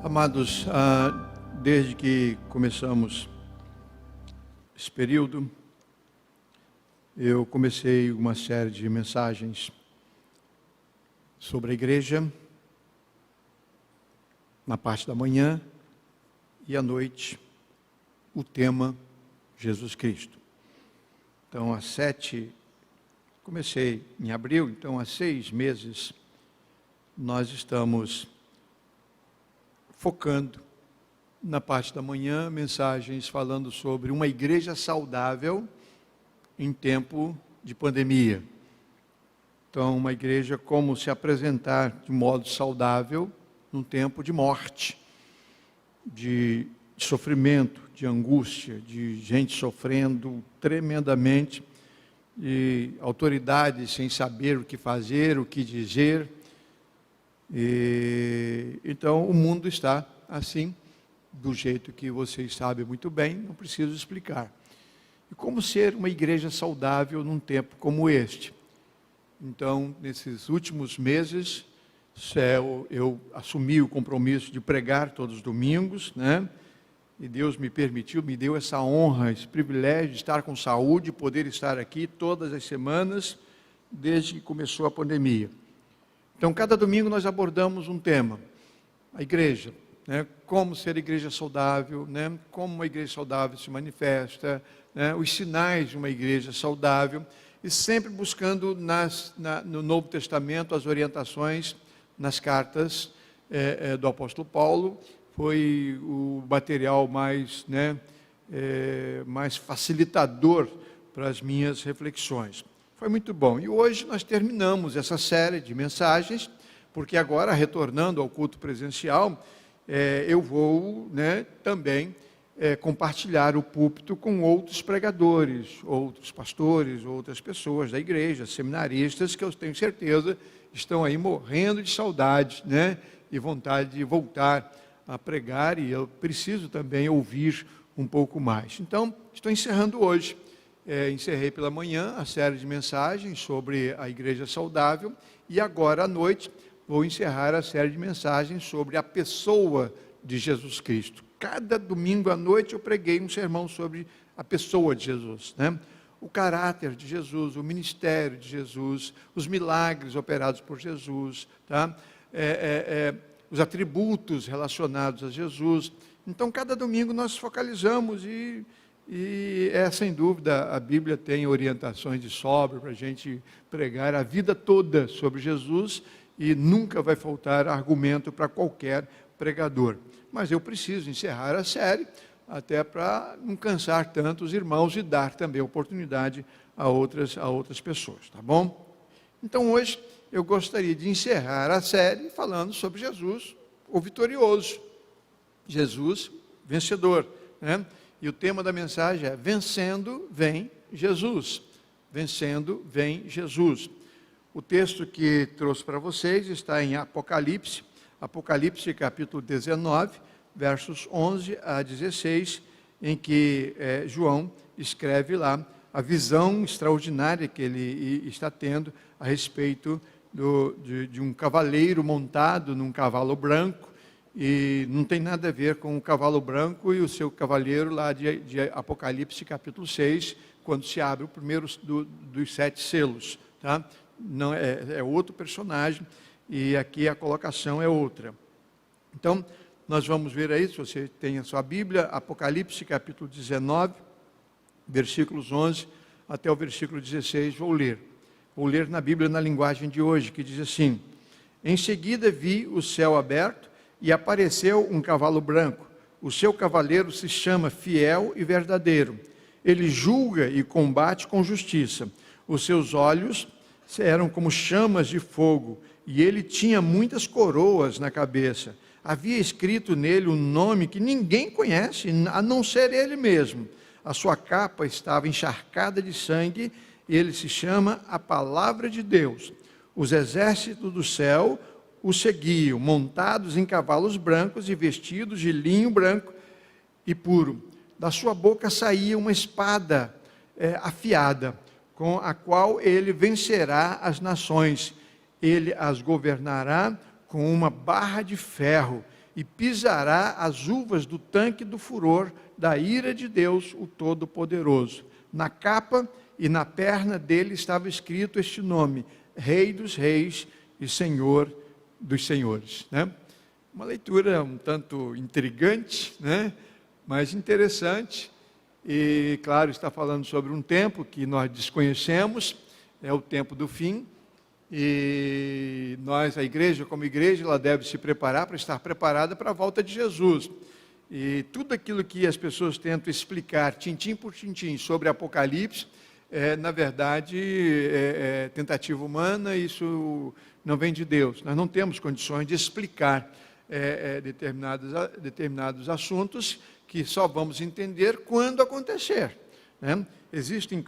Amados, desde que começamos esse período, eu comecei uma série de mensagens sobre a igreja, na parte da manhã e à noite, o tema Jesus Cristo. Então, comecei em abril, então há 6 meses, nós estamos focando na parte da manhã, mensagens falando sobre uma igreja saudável em tempo de pandemia. Então, uma igreja como se apresentar de modo saudável num tempo de morte, de sofrimento, de angústia, de gente sofrendo tremendamente, de autoridades sem saber o que fazer, o que dizer. Então, o mundo está assim, do jeito que vocês sabem muito bem, não preciso explicar. E como ser uma igreja saudável num tempo como este? Então, nesses últimos meses, eu assumi o compromisso de pregar todos os domingos, né? E Deus me deu essa honra, esse privilégio de estar com saúde, poder estar aqui todas as semanas, desde que começou a pandemia. Então, cada domingo nós abordamos um tema, a igreja, né? Como ser igreja saudável, né? Como uma igreja saudável se manifesta, né? Os sinais de uma igreja saudável, e sempre buscando no Novo Testamento as orientações nas cartas do apóstolo Paulo. Foi o material mais facilitador para as minhas reflexões. Foi muito bom. E hoje nós terminamos essa série de mensagens, porque agora, retornando ao culto presencial, eu vou também compartilhar o púlpito com outros pregadores, outros pastores, outras pessoas da igreja, seminaristas, que eu tenho certeza estão aí morrendo de saudade, e vontade de voltar a pregar, e eu preciso também ouvir um pouco mais. Então, estou encerrando hoje. Encerrei pela manhã a série de mensagens sobre a igreja saudável, e agora à noite vou encerrar a série de mensagens sobre a pessoa de Jesus Cristo. Cada domingo à noite eu preguei um sermão sobre a pessoa de Jesus, o caráter de Jesus, o ministério de Jesus, os milagres operados por Jesus, os atributos relacionados a Jesus. Então, cada domingo nós focalizamos e sem dúvida, a Bíblia tem orientações de sobra para a gente pregar a vida toda sobre Jesus, e nunca vai faltar argumento para qualquer pregador. Mas eu preciso encerrar a série, até para não cansar tanto os irmãos e dar também oportunidade a outras pessoas, tá bom? Então, hoje, eu gostaria de encerrar a série falando sobre Jesus, o vitorioso, Jesus vencedor, E o tema da mensagem é: vencendo vem Jesus. Vencendo vem Jesus. O texto que trouxe para vocês está em Apocalipse capítulo 19, versos 11 a 16, em que João escreve lá a visão extraordinária que ele está tendo a respeito de um cavaleiro montado num cavalo branco. E não tem nada a ver com o cavalo branco e o seu cavaleiro lá de Apocalipse capítulo 6, quando se abre o primeiro dos 7 selos, tá? Não, é outro personagem, e aqui a colocação é outra. Então, nós vamos ver aí, se você tem a sua Bíblia, Apocalipse capítulo 19, versículos 11 até o versículo 16, vou ler na Bíblia na linguagem de hoje, que diz assim: em seguida vi o céu aberto, e apareceu um cavalo branco. O seu cavaleiro se chama Fiel e Verdadeiro. Ele julga e combate com justiça. Os seus olhos eram como chamas de fogo, e ele tinha muitas coroas na cabeça. Havia escrito nele um nome que ninguém conhece, a não ser ele mesmo. A sua capa estava encharcada de sangue, e ele se chama a Palavra de Deus. Os exércitos do céu o seguiam, montados em cavalos brancos e vestidos de linho branco e puro. Da sua boca saía uma espada afiada, com a qual ele vencerá as nações. Ele as governará com uma barra de ferro, e pisará as uvas do tanque do furor da ira de Deus, o Todo-Poderoso. Na capa e na perna dele estava escrito este nome: Rei dos Reis e Senhor dos Senhores. Né? Uma leitura um tanto intrigante, né? Mas interessante. E, claro, está falando sobre um tempo que nós desconhecemos, é o tempo do fim. E nós, a igreja, como igreja, ela deve se preparar para estar preparada para a volta de Jesus. E tudo aquilo que as pessoas tentam explicar, tintim por tintim, sobre Apocalipse, na verdade, é tentativa humana, isso não vem de Deus. Nós não temos condições de explicar determinados assuntos que só vamos entender quando acontecer. Né? Existem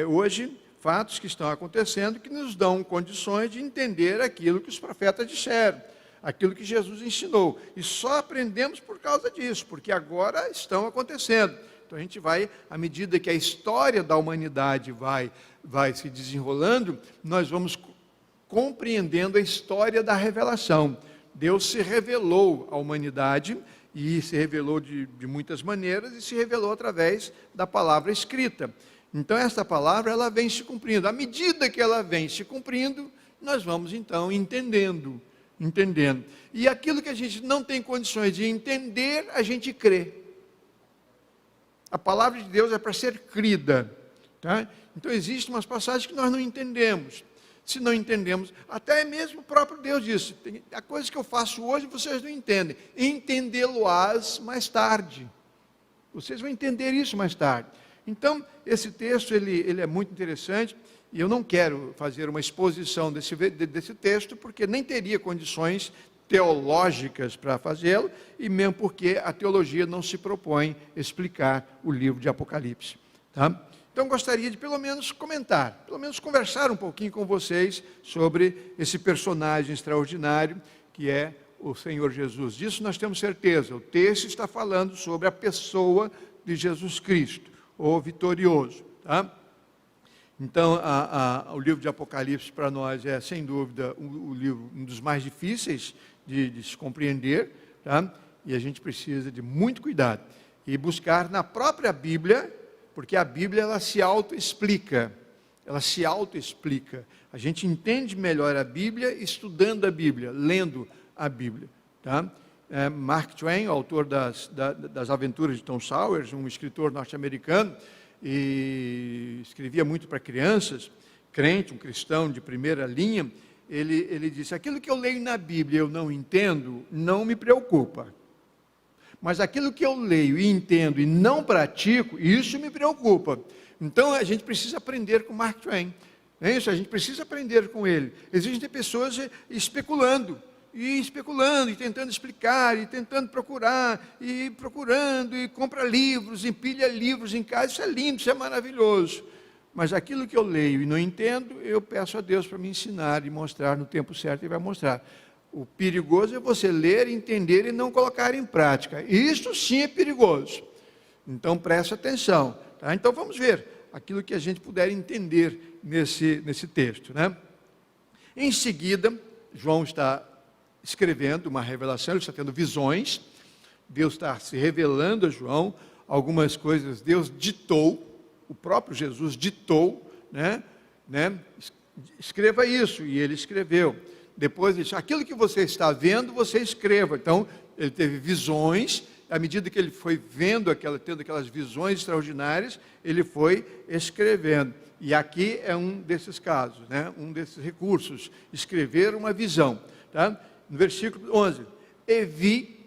hoje fatos que estão acontecendo que nos dão condições de entender aquilo que os profetas disseram, aquilo que Jesus ensinou. E só aprendemos por causa disso, porque agora estão acontecendo. Então a gente vai, à medida que a história da humanidade vai se desenrolando, nós vamos compreendendo a história da revelação. Deus se revelou à humanidade, e se revelou de muitas maneiras, e se revelou através da palavra escrita. Então essa palavra, ela vem se cumprindo. À medida que ela vem se cumprindo, nós vamos então entendendo. E aquilo que a gente não tem condições de entender, a gente crê. A palavra de Deus é para ser crida. Tá? Então existem umas passagens que nós não entendemos. Se não entendemos, até mesmo o próprio Deus disse: a coisa que eu faço hoje vocês não entendem, entendê-lo-ás mais tarde. Vocês vão entender isso mais tarde. Então, esse texto ele é muito interessante, e eu não quero fazer uma exposição desse texto, porque nem teria condições teológicas para fazê-lo, e mesmo porque a teologia não se propõe explicar o livro de Apocalipse. Tá? Então, gostaria de pelo menos comentar, pelo menos conversar um pouquinho com vocês sobre esse personagem extraordinário que é o Senhor Jesus. Disso nós temos certeza. O texto está falando sobre a pessoa de Jesus Cristo, o vitorioso. Tá? Então, o livro de Apocalipse para nós é, sem dúvida, um dos mais difíceis de se compreender. Tá? E a gente precisa de muito cuidado e buscar na própria Bíblia, porque a Bíblia ela se autoexplica. A gente entende melhor a Bíblia estudando a Bíblia, lendo a Bíblia. Tá? Mark Twain, o autor das Aventuras de Tom Sawyer, um escritor norte-americano, e escrevia muito para crianças, crente, um cristão de primeira linha, ele disse: aquilo que eu leio na Bíblia eu não entendo, não me preocupa. Mas aquilo que eu leio e entendo e não pratico, isso me preocupa. Então a gente precisa aprender com Mark Twain. É isso, a gente precisa aprender com ele. Existem pessoas especulando, e tentando explicar, e tentando procurar, e procurando, e compra livros, empilha livros em casa. Isso é lindo, isso é maravilhoso. Mas aquilo que eu leio e não entendo, eu peço a Deus para me ensinar e mostrar no tempo certo, Ele vai mostrar. O perigoso é você ler, entender e não colocar em prática. Isso sim é perigoso. Então preste atenção. Tá? Então vamos ver aquilo que a gente puder entender nesse texto. Né? Em seguida, João está escrevendo uma revelação, ele está tendo visões. Deus está se revelando a João. Algumas coisas Deus ditou, o próprio Jesus ditou. Né? Escreva isso, e ele escreveu. Depois ele disse: aquilo que você está vendo, você escreva. Então, ele teve visões. À medida que ele foi tendo aquelas visões extraordinárias, ele foi escrevendo. E aqui é um desses casos, né? Um desses recursos, escrever uma visão. Tá? No versículo 11, e vi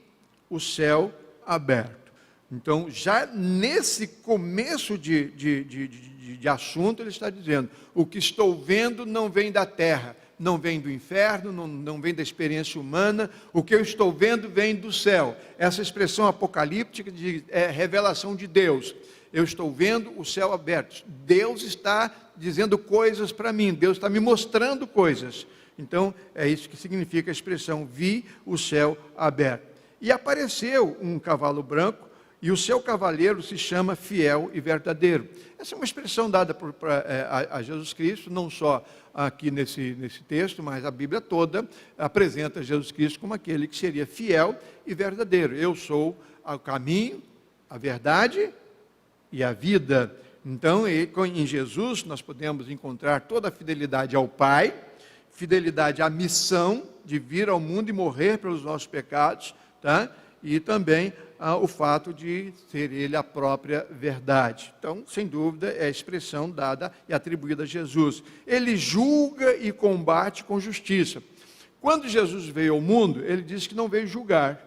o céu aberto. Então, já nesse começo de assunto, ele está dizendo: o que estou vendo não vem da terra, não vem do inferno, não vem da experiência humana, o que eu estou vendo vem do céu. Essa expressão apocalíptica é revelação de Deus. Eu estou vendo o céu aberto. Deus está dizendo coisas para mim, Deus está me mostrando coisas. Então, é isso que significa a expressão: vi o céu aberto. E apareceu um cavalo branco, e o seu cavaleiro se chama fiel e verdadeiro. Essa é uma expressão dada a Jesus Cristo, não só aqui nesse texto, mas a Bíblia toda apresenta Jesus Cristo como aquele que seria fiel e verdadeiro. Eu sou o caminho, a verdade e a vida. Então, em Jesus nós podemos encontrar toda a fidelidade ao Pai, fidelidade à missão de vir ao mundo e morrer pelos nossos pecados, tá? E também o fato de ser Ele a própria verdade. Então, sem dúvida, é a expressão dada e atribuída a Jesus. Ele julga e combate com justiça. Quando Jesus veio ao mundo, Ele disse que não veio julgar,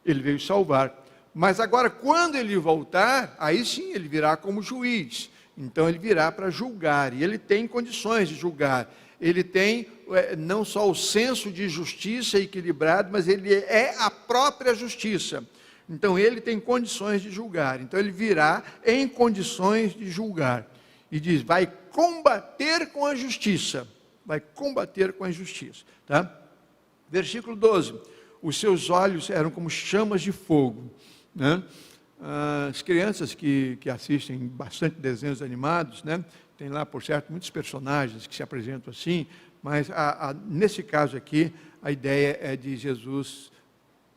Ele veio salvar. Mas agora, quando Ele voltar, aí sim Ele virá como juiz. Então, Ele virá para julgar, e Ele tem condições de julgar. Ele tem não só o senso de justiça equilibrado, mas Ele é a própria justiça. Então, Ele tem condições de julgar. Então, Ele virá em condições de julgar. E diz, vai combater com a justiça. Vai combater com a justiça. Tá? Versículo 12. Os seus olhos eram como chamas de fogo. Né? As crianças que assistem bastante desenhos animados, né? Tem lá, por certo, muitos personagens que se apresentam assim, mas nesse caso aqui, a ideia é de Jesus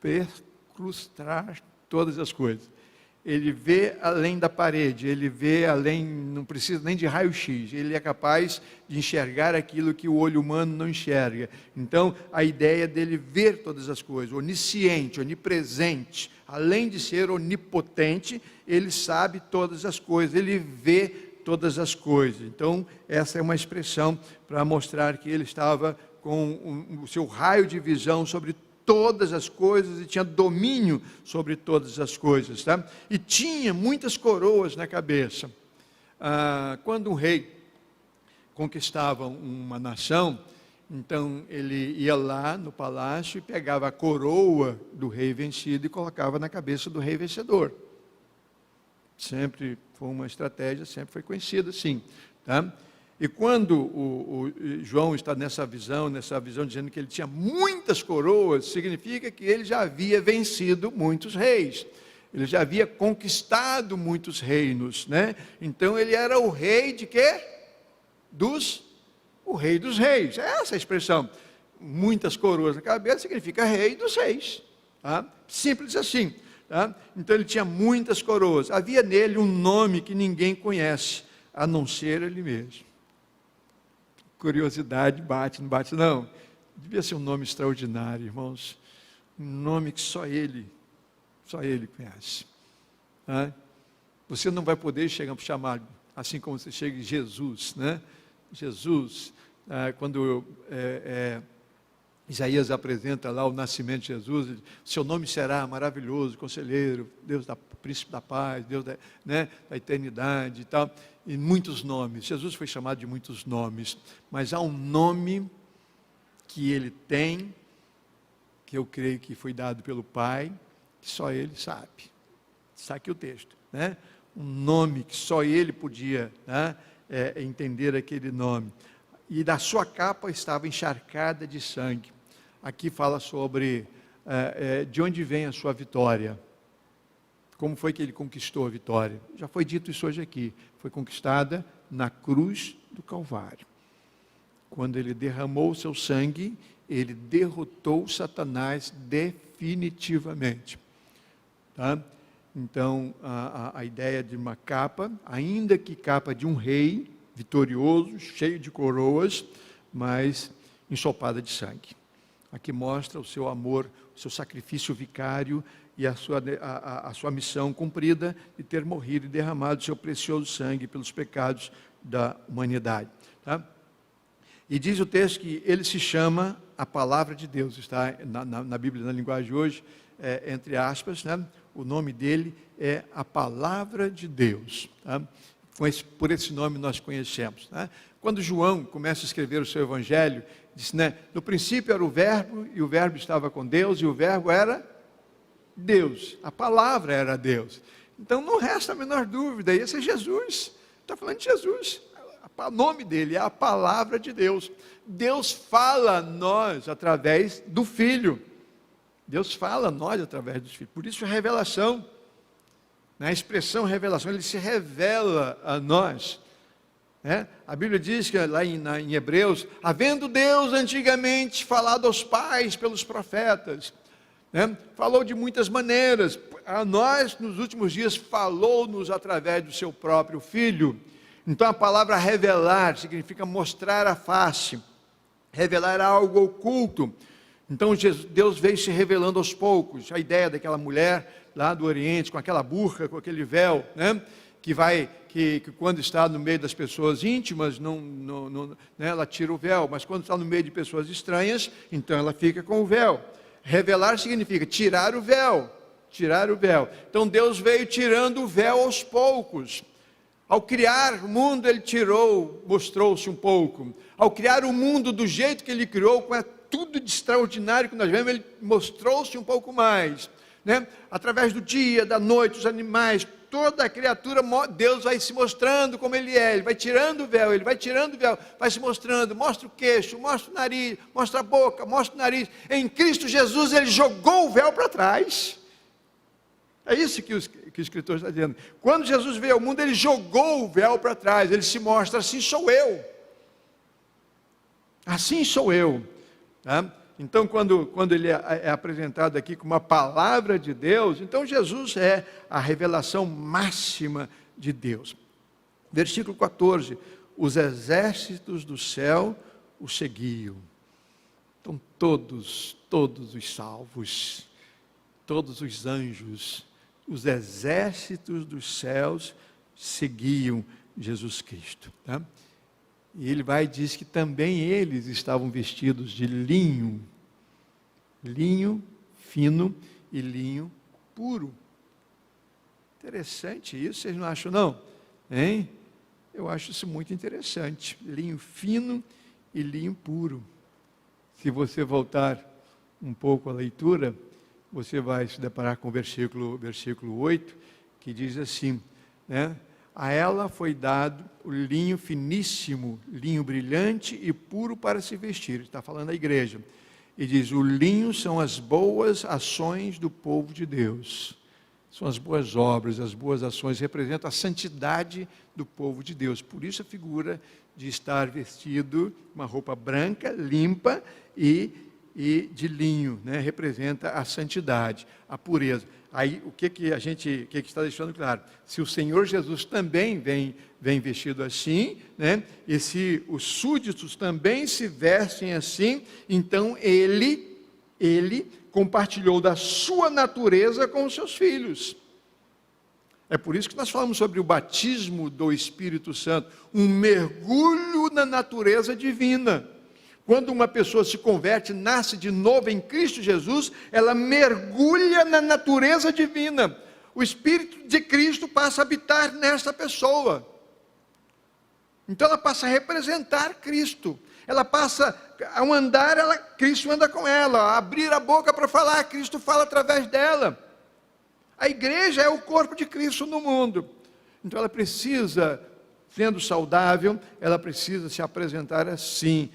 percrustar todas as coisas. Ele vê além da parede, ele vê além, não precisa nem de raio-x, ele é capaz de enxergar aquilo que o olho humano não enxerga. Então, a ideia dele ver todas as coisas, onisciente, onipresente, além de ser onipotente, ele sabe todas as coisas, ele vê todas as coisas. Então, essa é uma expressão para mostrar que ele estava com o seu raio de visão sobre todas as coisas e tinha domínio sobre todas as coisas, tá? E tinha muitas coroas na cabeça. Quando um rei conquistava uma nação, então ele ia lá no palácio e pegava a coroa do rei vencido e colocava na cabeça do rei vencedor. Sempre foi uma estratégia, sempre foi conhecida assim, tá? E quando o João está nessa visão dizendo que ele tinha muitas coroas, significa que ele já havia vencido muitos reis. Ele já havia conquistado muitos reinos, né? Então ele era o rei de quê? O rei dos reis. É essa a expressão. Muitas coroas na cabeça significa rei dos reis. Tá? Simples assim. Tá? Então ele tinha muitas coroas. Havia nele um nome que ninguém conhece, a não ser ele mesmo. Curiosidade bate, não bate não? Devia ser um nome extraordinário, irmãos. Um nome que só ele conhece. Tá? Você não vai poder chamar, assim como você chega em Jesus, né? Jesus, quando Isaías apresenta lá o nascimento de Jesus, seu nome será maravilhoso, conselheiro, Deus príncipe da paz, Deus da eternidade e tal, e muitos nomes. Jesus foi chamado de muitos nomes, mas há um nome que ele tem, que eu creio que foi dado pelo Pai, que só ele sabe. Está aqui o texto, né? Um nome que só ele podia, né, entender aquele nome. E da sua capa estava encharcada de sangue. Aqui fala sobre de onde vem a sua vitória. Como foi que ele conquistou a vitória? Já foi dito isso hoje aqui. Foi conquistada na cruz do Calvário. Quando ele derramou o seu sangue, ele derrotou Satanás definitivamente. Tá? Então, a ideia de uma capa, ainda que capa de um rei, vitorioso, cheio de coroas, mas ensopada de sangue. Aqui mostra o seu amor, o seu sacrifício vicário e a sua missão cumprida de ter morrido e derramado o seu precioso sangue pelos pecados da humanidade. Tá? E diz o texto que ele se chama a palavra de Deus, está na Bíblia, na linguagem de hoje, entre aspas, né? O nome dele é a palavra de Deus. Tá? Por esse nome nós conhecemos. Né? Quando João começa a escrever o seu evangelho, diz, né, no princípio era o verbo, e o verbo estava com Deus, e o verbo era Deus. A palavra era Deus. Então não resta a menor dúvida, esse é Jesus. Está falando de Jesus. O nome dele é a palavra de Deus. Deus fala a nós através do Filho. Deus fala a nós através dos filhos. Por isso a revelação. Na expressão revelação, ele se revela a nós. A Bíblia diz que lá em Hebreus, havendo Deus antigamente falado aos pais pelos profetas, falou de muitas maneiras, a nós nos últimos dias falou-nos através do seu próprio Filho. Então a palavra revelar significa mostrar a face, revelar algo oculto. Então Deus veio se revelando aos poucos. A ideia daquela mulher lá do Oriente, com aquela burca, com aquele véu, que quando está no meio das pessoas íntimas, ela tira o véu, mas quando está no meio de pessoas estranhas, então ela fica com o véu. Revelar significa tirar o véu, tirar o véu. Então Deus veio tirando o véu aos poucos. Ao criar o mundo, ele mostrou-se um pouco. Ao criar o mundo do jeito que ele criou, com tudo de extraordinário que nós vemos, ele mostrou-se um pouco mais. Através do dia, da noite, os animais, toda a criatura, Deus vai se mostrando como Ele é. Ele vai tirando o véu, Ele vai tirando o véu, vai se mostrando, mostra o queixo, mostra o nariz, mostra a boca, mostra o nariz. Em Cristo Jesus, Ele jogou o véu para trás. É isso que o escritor está dizendo. Quando Jesus veio ao mundo, Ele jogou o véu para trás. Ele se mostra, assim sou eu. Assim sou eu. Então, quando ele é apresentado aqui como a palavra de Deus, então Jesus é a revelação máxima de Deus. Versículo 14: os exércitos do céu o seguiam. Então, todos os salvos, todos os anjos, os exércitos dos céus seguiam Jesus Cristo. E ele vai e diz que também eles estavam vestidos de linho fino e linho puro. Interessante isso, vocês não acham não? Hein? Eu acho isso muito interessante. Linho fino e linho puro. Se você voltar um pouco à leitura, você vai se deparar com o versículo 8, que diz assim, a ela foi dado o linho finíssimo, linho brilhante e puro para se vestir. Está falando a igreja. E diz, o linho são as boas ações do povo de Deus. São as boas obras, as boas ações, representam a santidade do povo de Deus. Por isso a figura de estar vestido, uma roupa branca, limpa e de linho, representa a santidade, a pureza. Aí o que está deixando claro? Se o Senhor Jesus também vem vestido assim, e se os súditos também se vestem assim, então ele compartilhou da sua natureza com os seus filhos. É por isso que nós falamos sobre o batismo do Espírito Santo, um mergulho na natureza divina. Quando uma pessoa se converte, nasce de novo em Cristo Jesus, ela mergulha na natureza divina. O Espírito de Cristo passa a habitar nessa pessoa. Então ela passa a representar Cristo. Ela passa, ao andar, Cristo anda com ela. A abrir a boca para falar, Cristo fala através dela. A igreja é o corpo de Cristo no mundo. Então ela precisa, sendo saudável, ela precisa se apresentar assim,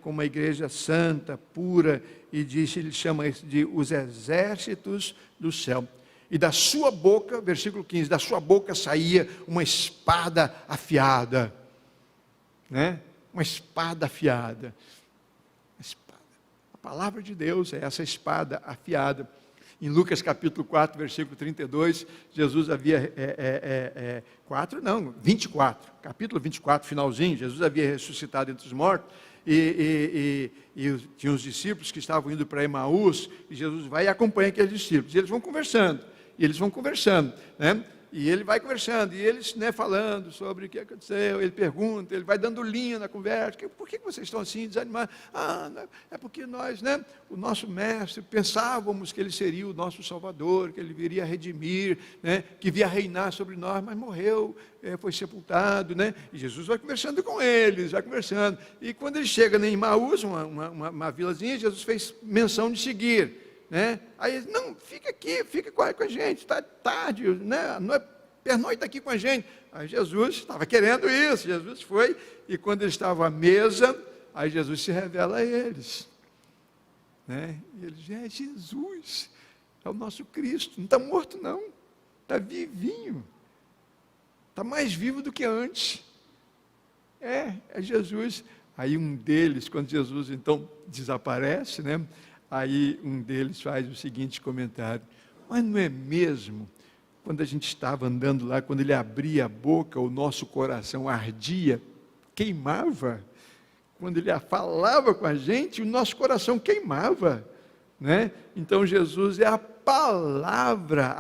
como uma igreja santa, pura, e ele chama isso de os exércitos do céu. E da sua boca, versículo 15, da sua boca saía uma espada afiada. Uma espada afiada. A palavra de Deus é essa espada afiada. Em Lucas capítulo 4, versículo 32, Jesus havia, 24, capítulo 24, finalzinho, Jesus havia ressuscitado entre os mortos, e tinha os discípulos que estavam indo para Emaús, e Jesus vai e acompanha aqueles discípulos, e eles vão conversando, e ele vai conversando, e eles falando sobre o que aconteceu, ele pergunta, ele vai dando linha na conversa, por que vocês estão assim desanimados? É porque nós, o nosso mestre, pensávamos que ele seria o nosso Salvador, que ele viria redimir, que viria reinar sobre nós, mas morreu, foi sepultado, e Jesus vai conversando com eles, e quando ele chega em Emaús, uma vilazinha, Jesus fez menção de seguir, aí ele, não, fica aqui, fica com a gente, está tarde, pernoita aqui com a gente. Aí Jesus estava querendo isso, Jesus foi, e quando eles estavam à mesa, aí Jesus se revela a eles, e eles dizem, Jesus, é o nosso Cristo, não está morto não, está vivinho, está mais vivo do que antes. É Jesus. Aí um deles, quando Jesus então desaparece, né? Aí um deles faz o seguinte comentário: mas não é mesmo? Quando a gente estava andando lá, quando ele abria a boca, o nosso coração ardia, queimava. Quando ele falava com a gente, o nosso coração queimava, né? Então Jesus é a palavra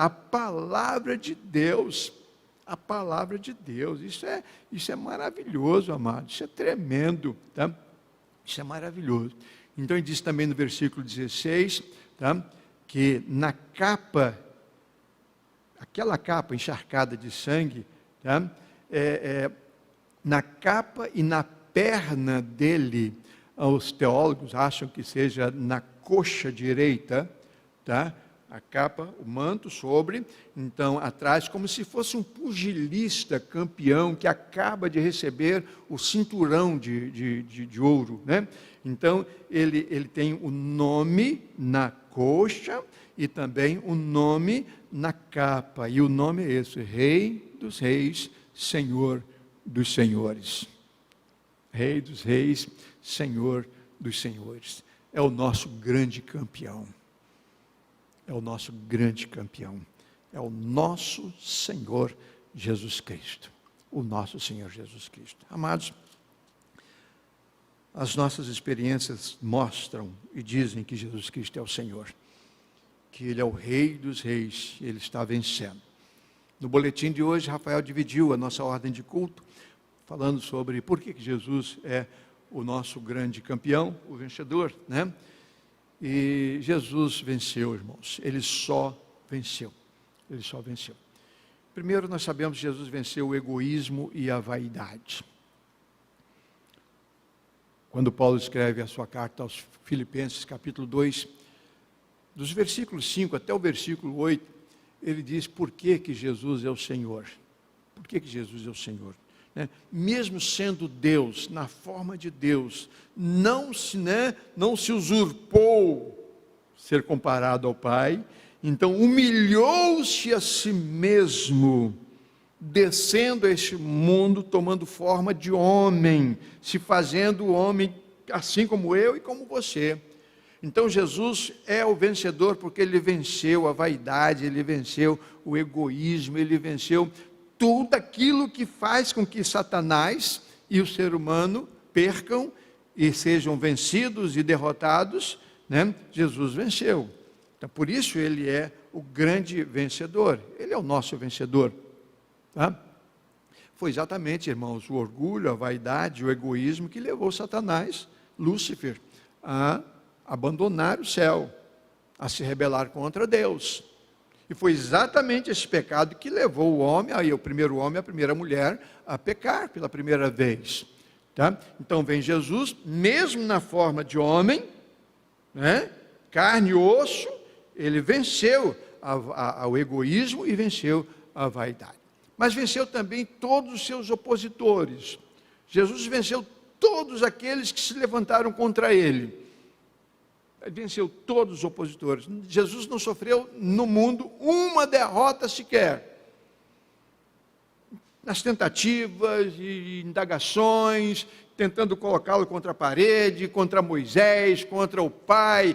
de Deus. A palavra de Deus. Isso é maravilhoso, amados. Isso é tremendo, tá? Isso é maravilhoso. Então ele diz também no versículo 16, tá? Que na capa, aquela capa encharcada de sangue, tá? Na capa e na perna dele, os teólogos acham que seja na coxa direita, tá? A capa, o manto sobre, então atrás, como se fosse um pugilista campeão que acaba de receber o cinturão de ouro, né? Então ele tem o nome na coxa e também o nome na capa, e o nome é esse: Rei dos Reis, Senhor dos Senhores. Rei dos Reis, Senhor dos Senhores. É o nosso grande campeão. É o nosso grande campeão. É o nosso Senhor Jesus Cristo. O nosso Senhor Jesus Cristo. Amados, as nossas experiências mostram e dizem que Jesus Cristo é o Senhor. Que Ele é o Rei dos Reis. Ele está vencendo. No boletim de hoje, Rafael dividiu a nossa ordem de culto, falando sobre por que Jesus é o nosso grande campeão, o vencedor, né? E Jesus venceu, irmãos. Ele só venceu. Ele só venceu. Primeiro, nós sabemos que Jesus venceu o egoísmo e a vaidade. Quando Paulo escreve a sua carta aos Filipenses, capítulo 2, dos versículos 5 até o versículo 8, ele diz por que Jesus é o Senhor. Por que Jesus é o Senhor? Mesmo sendo Deus, na forma de Deus, não se usurpou ser comparado ao Pai, então humilhou-se a si mesmo, descendo a este mundo, tomando forma de homem, se fazendo homem assim como eu e como você. Então Jesus é o vencedor porque ele venceu a vaidade, ele venceu o egoísmo, ele venceu tudo aquilo que faz com que Satanás e o ser humano percam e sejam vencidos e derrotados, né? Jesus venceu. Então, por isso ele é o grande vencedor. Ele é o nosso vencedor. Tá? Foi exatamente, irmãos, o orgulho, a vaidade, o egoísmo que levou Satanás, Lúcifer, a abandonar o céu, a se rebelar contra Deus. E foi exatamente esse pecado que levou o homem, aí o primeiro homem, a primeira mulher, a pecar pela primeira vez. Tá? Então vem Jesus, mesmo na forma de homem, né? Carne e osso, ele venceu o egoísmo e venceu a vaidade. Mas venceu também todos os seus opositores. Jesus venceu todos aqueles que se levantaram contra ele. Venceu todos os opositores. Jesus não sofreu no mundo uma derrota sequer. Nas tentativas e indagações, tentando colocá-lo contra a parede, contra Moisés, contra o Pai,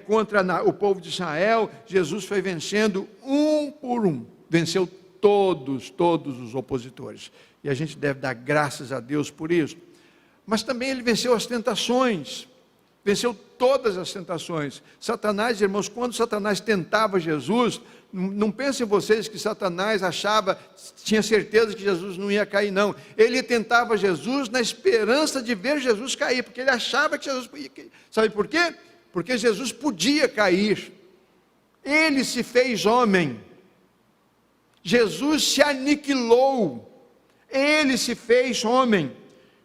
contra o povo de Israel, Jesus foi vencendo um por um. Venceu todos os opositores. E a gente deve dar graças a Deus por isso. Mas também ele venceu as tentações. Venceu todas as tentações. Satanás, irmãos, quando Satanás tentava Jesus, não pensem vocês que Satanás tinha certeza que Jesus não ia cair, não. Ele tentava Jesus na esperança de ver Jesus cair, porque ele achava que Jesus podia cair. Sabe por quê? Porque Jesus podia cair. Ele se fez homem. Jesus se aniquilou. Ele se fez homem.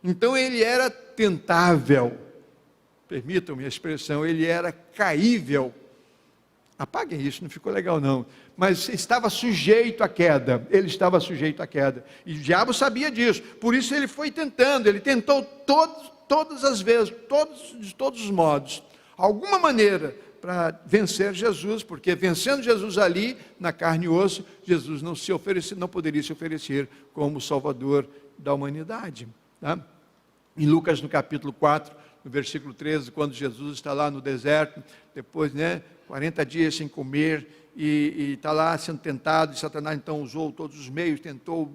Então ele era tentável. Permitam-me a expressão, ele era caível. Apaguem isso, não ficou legal não. Mas estava sujeito à queda, ele estava sujeito à queda. E o diabo sabia disso, por isso ele foi tentando, ele tentou todas as vezes, de todos os modos, alguma maneira, para vencer Jesus, porque vencendo Jesus ali, na carne e osso, Jesus não poderia se oferecer como Salvador da humanidade. Tá? Em Lucas, no capítulo 4, no versículo 13, quando Jesus está lá no deserto, depois, 40 dias sem comer, e está lá sendo tentado, e Satanás então usou todos os meios, tentou,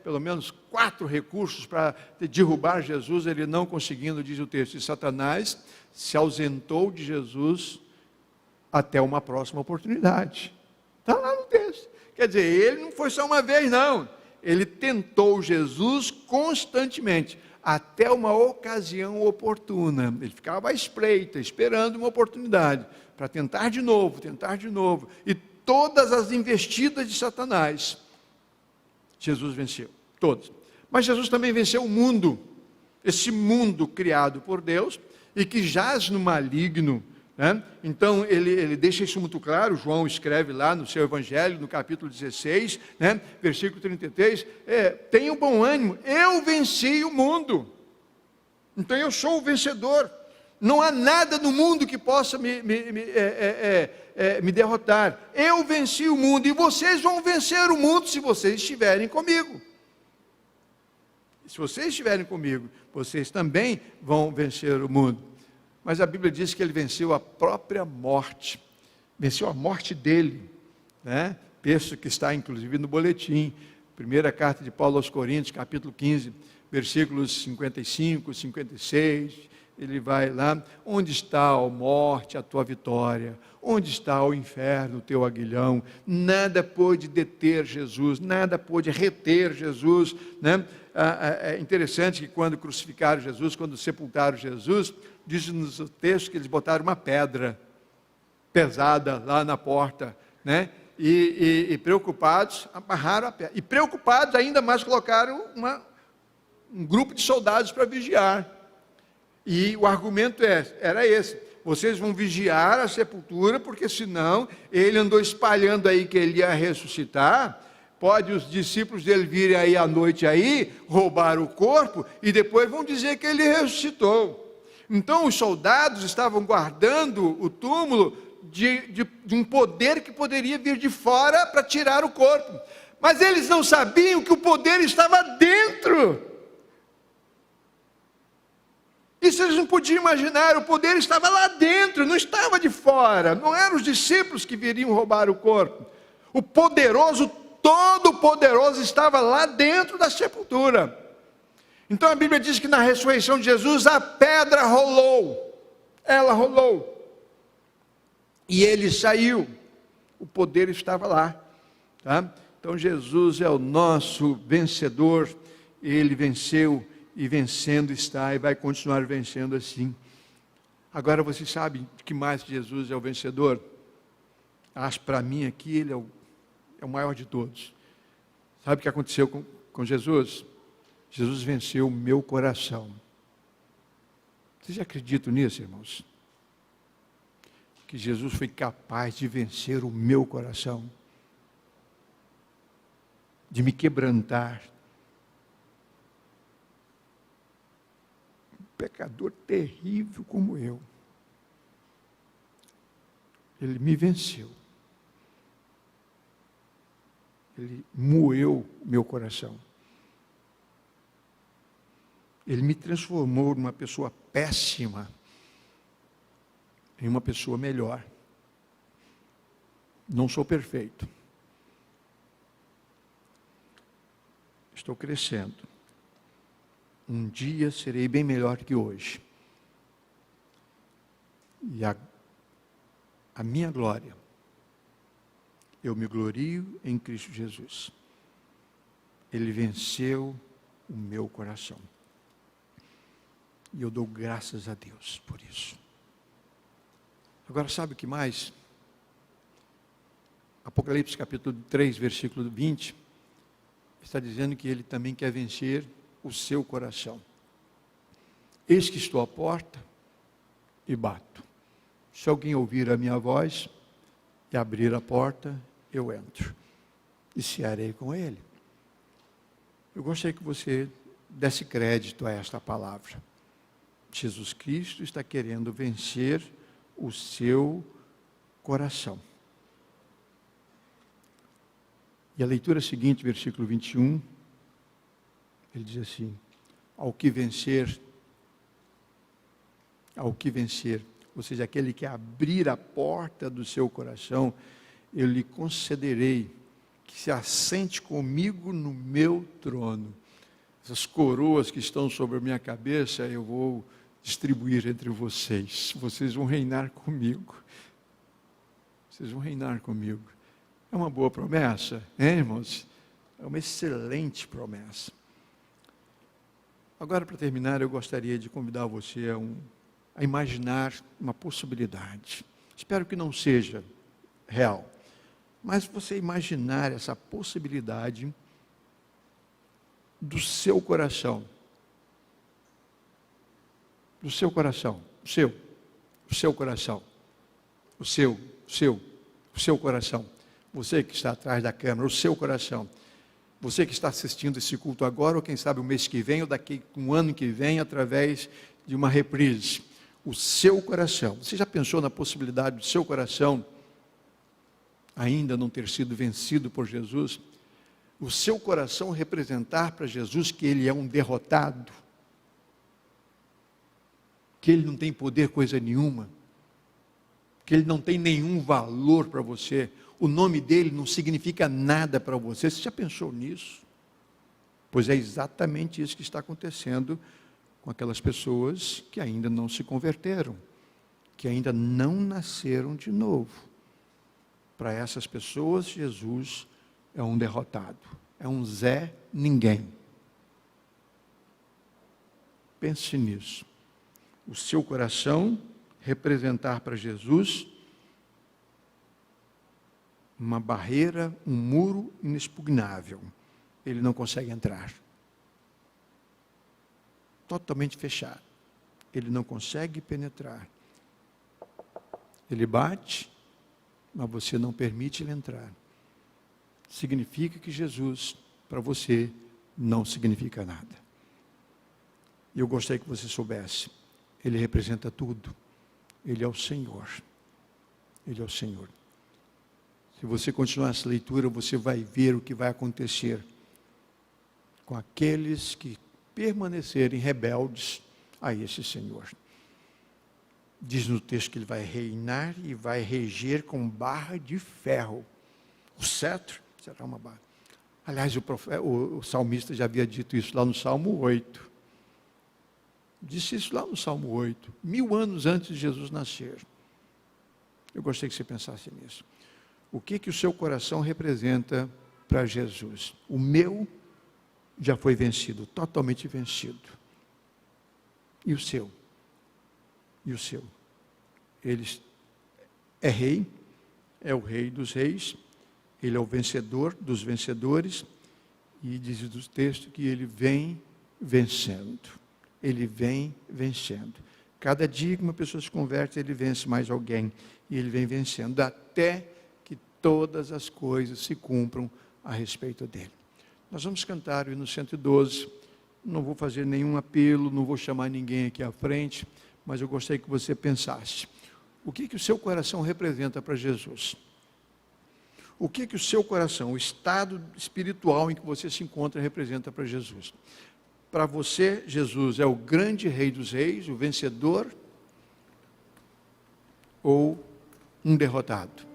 pelo menos 4 recursos para derrubar Jesus, ele não conseguindo, diz o texto, e Satanás se ausentou de Jesus até uma próxima oportunidade. Está lá no texto. Quer dizer, ele não foi só uma vez, não. Ele tentou Jesus constantemente, até uma ocasião oportuna. Ele ficava à espreita, esperando uma oportunidade, para tentar de novo. E todas as investidas de Satanás, Jesus venceu, todas. Mas Jesus também venceu o mundo, esse mundo criado por Deus, e que jaz no maligno. Então, ele deixa isso muito claro. João escreve lá no seu Evangelho, no capítulo 16, versículo 33, tenha um bom ânimo, eu venci o mundo, então eu sou o vencedor, não há nada no mundo que possa me derrotar, eu venci o mundo, e vocês vão vencer o mundo se vocês estiverem comigo. Se vocês estiverem comigo, vocês também vão vencer o mundo. Mas a Bíblia diz que ele venceu a própria morte, venceu a morte dele, texto que está inclusive no boletim, primeira carta de Paulo aos Coríntios, capítulo 15, versículos 55, 56, ele vai lá, onde está, ó morte, a tua vitória? Onde está, ó inferno, o teu aguilhão? Nada pôde deter Jesus, nada pôde reter Jesus, É interessante que quando crucificaram Jesus, quando sepultaram Jesus, diz-nos o texto que eles botaram uma pedra pesada lá na porta, e preocupados, amarraram a pedra, e preocupados ainda mais, colocaram um grupo de soldados para vigiar, e o argumento era esse: vocês vão vigiar a sepultura, porque senão ele andou espalhando aí que ele ia ressuscitar, pode os discípulos dele virem aí à noite aí, roubar o corpo, e depois vão dizer que ele ressuscitou. Então os soldados estavam guardando o túmulo de um poder que poderia vir de fora para tirar o corpo, mas eles não sabiam que o poder estava dentro. Isso eles não podiam imaginar, o poder estava lá dentro, não estava de fora, não eram os discípulos que viriam roubar o corpo. O poderoso, todo-poderoso estava lá dentro da sepultura. Então a Bíblia diz que na ressurreição de Jesus a pedra rolou, ela rolou, e ele saiu, o poder estava lá, Então Jesus é o nosso vencedor, ele venceu, e vencendo está, e vai continuar vencendo assim. Agora você sabe que mais Jesus é o vencedor? Acho para mim aqui ele é o maior de todos. Sabe o que aconteceu com Jesus? Jesus venceu o meu coração. Vocês acreditam nisso, irmãos? Que Jesus foi capaz de vencer o meu coração, de me quebrantar. Um pecador terrível como eu. Ele me venceu. Ele moeu meu coração. Ele me transformou numa pessoa péssima em uma pessoa melhor. Não sou perfeito. Estou crescendo. Um dia serei bem melhor que hoje. E a minha glória, eu me glorio em Cristo Jesus. Ele venceu o meu coração. E eu dou graças a Deus por isso. Agora sabe o que mais? Apocalipse capítulo 3, versículo 20, está dizendo que ele também quer vencer o seu coração. Eis que estou à porta e bato. Se alguém ouvir a minha voz e abrir a porta, eu entro e cearei com ele. Eu gostaria que você desse crédito a esta palavra. Jesus Cristo está querendo vencer o seu coração. E a leitura seguinte, versículo 21, ele diz assim: ao que vencer, ou seja, aquele que abrir a porta do seu coração, eu lhe concederei que se assente comigo no meu trono. Essas coroas que estão sobre a minha cabeça, eu vou distribuir entre vocês. Vocês vão reinar comigo. Vocês vão reinar comigo. É uma boa promessa, hein, irmãos? É uma excelente promessa. Agora, para terminar, eu gostaria de convidar você a imaginar uma possibilidade. Espero que não seja real, mas você imaginar essa possibilidade do seu coração. Do seu coração. O seu coração. O seu coração. Você que está atrás da câmera, o seu coração. Você que está assistindo esse culto agora, ou quem sabe o mês que vem, ou daqui um ano que vem, através de uma reprise. O seu coração. Você já pensou na possibilidade do seu coração ainda não ter sido vencido por Jesus? O seu coração representar para Jesus que ele é um derrotado, que ele não tem poder coisa nenhuma, que ele não tem nenhum valor para você, o nome dele não significa nada para você. Você já pensou nisso? Pois é exatamente isso que está acontecendo com aquelas pessoas que ainda não se converteram, que ainda não nasceram de novo. Para essas pessoas, Jesus é um derrotado, é um Zé Ninguém. Pense nisso. O seu coração representar para Jesus uma barreira, um muro inexpugnável. Ele não consegue entrar. Totalmente fechado. Ele não consegue penetrar. Ele bate, mas você não permite ele entrar. Significa que Jesus, para você, não significa nada. E eu gostaria que você soubesse, ele representa tudo. Ele é o Senhor. Ele é o Senhor. Se você continuar essa leitura, você vai ver o que vai acontecer com aqueles que permanecerem rebeldes a esse Senhor. Diz no texto que ele vai reinar e vai reger com barra de ferro. O cetro será uma barra. Aliás, o salmista já havia dito isso lá no Salmo 8. Disse isso lá no Salmo 8, 1000 anos antes de Jesus nascer. Eu gostaria que você pensasse nisso. O que o seu coração representa para Jesus? O meu já foi vencido, totalmente vencido. E o seu? E o seu? Ele é rei, é o rei dos reis, ele é o vencedor dos vencedores, e diz o texto que ele vem vencendo. Ele vem vencendo. Cada dia que uma pessoa se converte, ele vence mais alguém, e ele vem vencendo, até que todas as coisas se cumpram a respeito dele. Nós vamos cantar o hino 112, não vou fazer nenhum apelo, não vou chamar ninguém aqui à frente, mas eu gostaria que você pensasse, o que o seu coração representa para Jesus? O que o seu coração, o estado espiritual em que você se encontra, representa para Jesus? Para você, Jesus é o grande rei dos reis, o vencedor, ou um derrotado?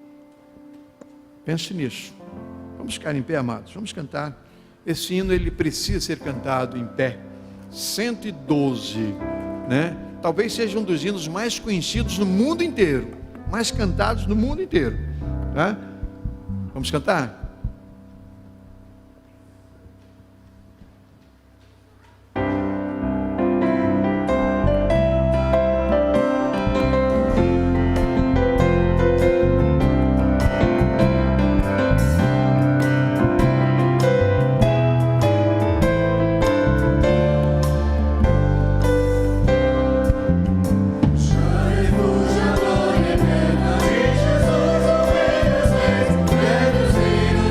Pense nisso. Vamos ficar em pé, amados, vamos cantar. Esse hino, ele precisa ser cantado em pé. 112, né? Talvez seja um dos hinos mais conhecidos no mundo inteiro, mais cantados no mundo inteiro, tá? Vamos cantar? Jesus, o Rei dos Reis,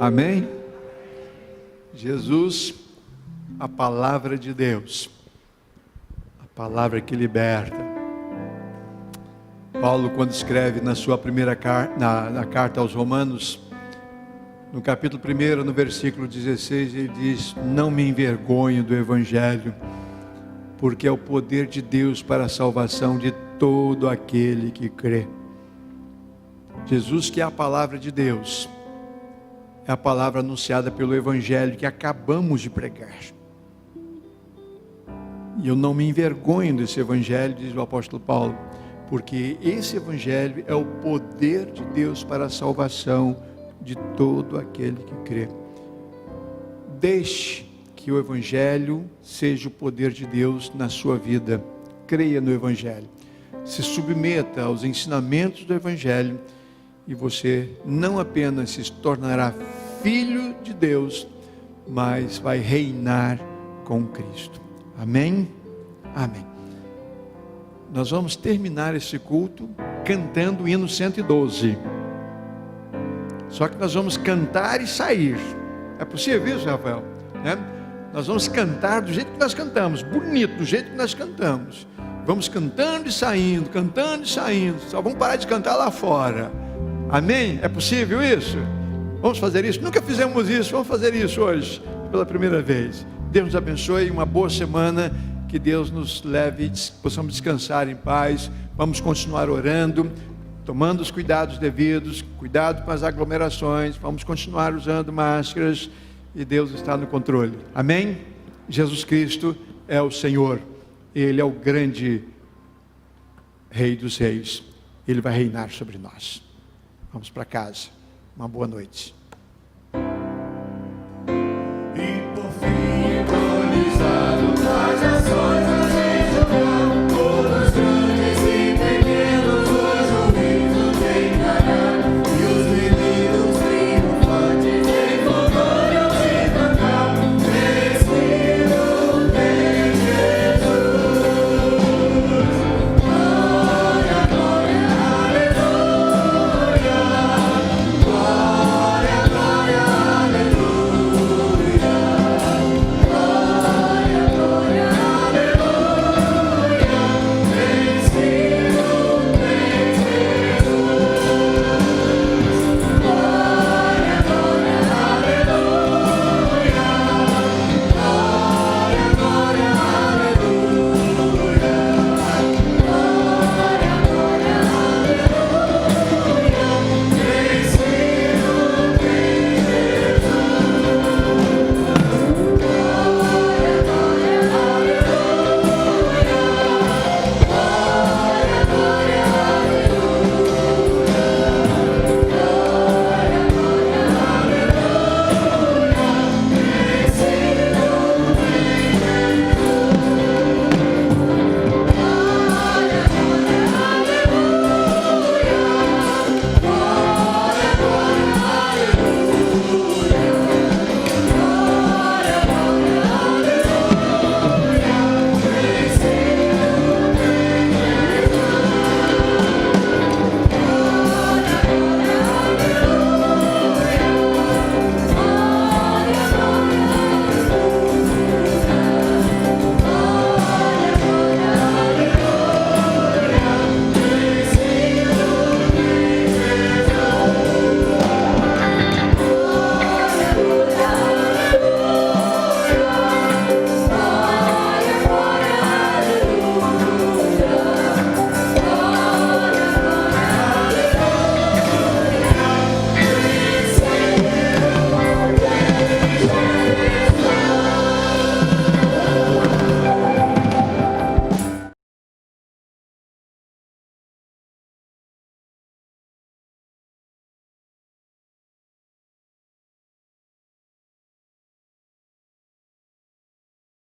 Amém? Jesus, a palavra de Deus, a palavra que liberta. Paulo, quando escreve na sua primeira na carta aos Romanos, no capítulo 1, no versículo 16, ele diz: não me envergonho do Evangelho, porque é o poder de Deus para a salvação de todo aquele que crê. Jesus, que é a palavra de Deus, é a palavra anunciada pelo Evangelho que acabamos de pregar. E eu não me envergonho desse Evangelho, diz o apóstolo Paulo, porque esse Evangelho é o poder de Deus para a salvação de todo aquele que crê. Deixe que o Evangelho seja o poder de Deus na sua vida. Creia no Evangelho. Se submeta aos ensinamentos do Evangelho e você não apenas se tornará filho de Deus, mas vai reinar com Cristo. Amém? Amém. Nós vamos terminar esse culto cantando o hino 112. Só que nós vamos cantar e sair. É possível isso, Rafael? Nós vamos cantar do jeito que nós cantamos, bonito, do jeito que nós cantamos. Vamos cantando e saindo, cantando e saindo. Só vamos parar de cantar lá fora. Amém? É possível isso? Vamos fazer isso? Nunca fizemos isso, vamos fazer isso hoje, pela primeira vez. Deus nos abençoe, uma boa semana, que Deus nos leve, possamos descansar em paz. Vamos continuar orando, tomando os cuidados devidos, cuidado com as aglomerações, vamos continuar usando máscaras, e Deus está no controle. Amém? Jesus Cristo é o Senhor, Ele é o grande Rei dos Reis, Ele vai reinar sobre nós. Vamos para casa. Uma boa noite.